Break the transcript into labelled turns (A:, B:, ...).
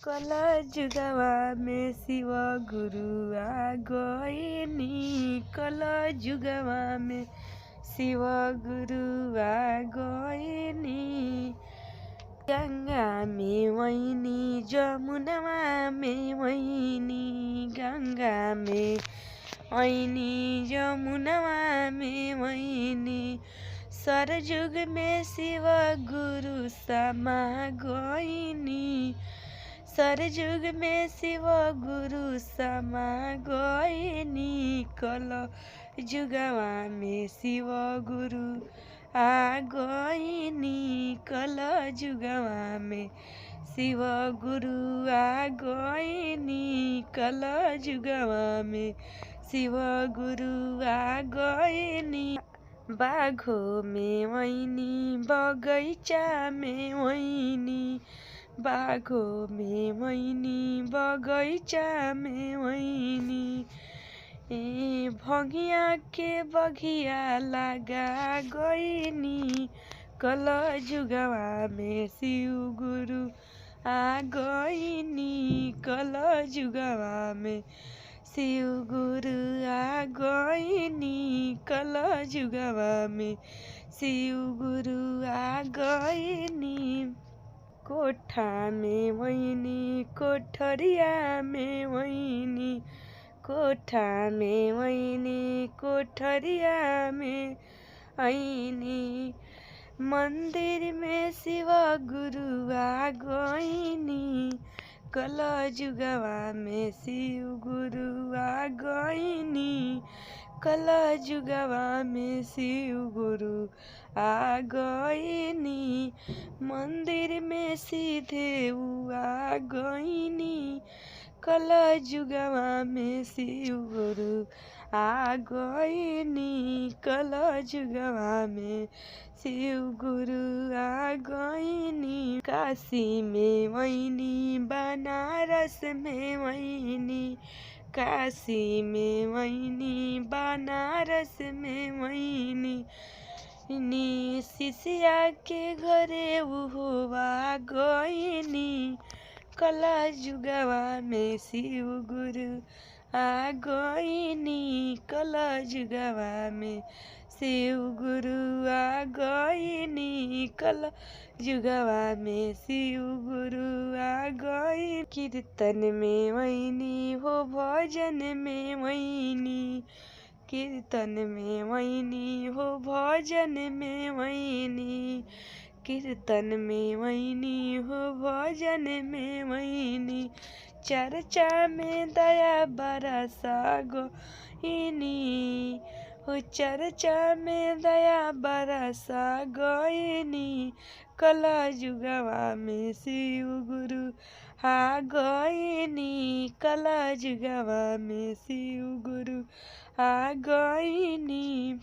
A: कल जुगवा में शिव गुरु आ गइनी। कल जुगवा में शिव गुरु आ गइनी। गंगा में वैनी जमुनवा में वैनी। गंगा में वैनी जमुनवा में वैनी। सरजुग में शिव गुरु समा गइनी। सरजुग में शिव गुरु समा गइनी। कल जुगवा में शिव गुरु आ गइनी। कल जुगवा में शिव गुरु आ गइनी। कल जुगवा में शिव गुरु आ गइनी। बाघो में वैनी बगैचा में वैनी। बाघो में वैनी बगैचा में वैनी। भंगिया के बघिया लगा गइनी। कल जुगवा में शिव गुरु आ गइनी। कल जुगवा में शिव गुरु आ गइनी। कल जुगवा में शिव गुरु आ गइनी। कोठा में वैनी कोठरिया में वैनी। कोठा में वैनी कोठरिया में वैनी। मंदिर में शिव गुरु आ गइनी। कल जुगवा में शिव गुरु आ गइनी। कल जुगवा में शिव गुरु आ गइनी। मंदिर में सीधे आ गइनी। कल जुगवा में शिव गुरु आ गइनी। कल जुगवा में शिव गुरु आ गइनी। काशी में वैनी बनारस में वैनी। काशी में वैनी बनारस में वैनी। शिष्या के घरे उहुआ गइनी। कल जुगवा में शिव गुरु आ गइनी। कल जुगवा में शिव गुरु आ गइनी। कल जुगवा में शिव गुरु आ गइनी। कीर्तन में वैनी हो भजन में वैनी। कीर्तन में वैनी हो भजन में वैनी। कीर्तन में वैनी हो भजन में वैनी। चर्चा में दया बरसा गइनी। हो चर्चा में दया बरसा गइनी। कल जुगवा में शिव गुरु आ गइनी। कल जुगवा में शिव गुरु आ गइनी।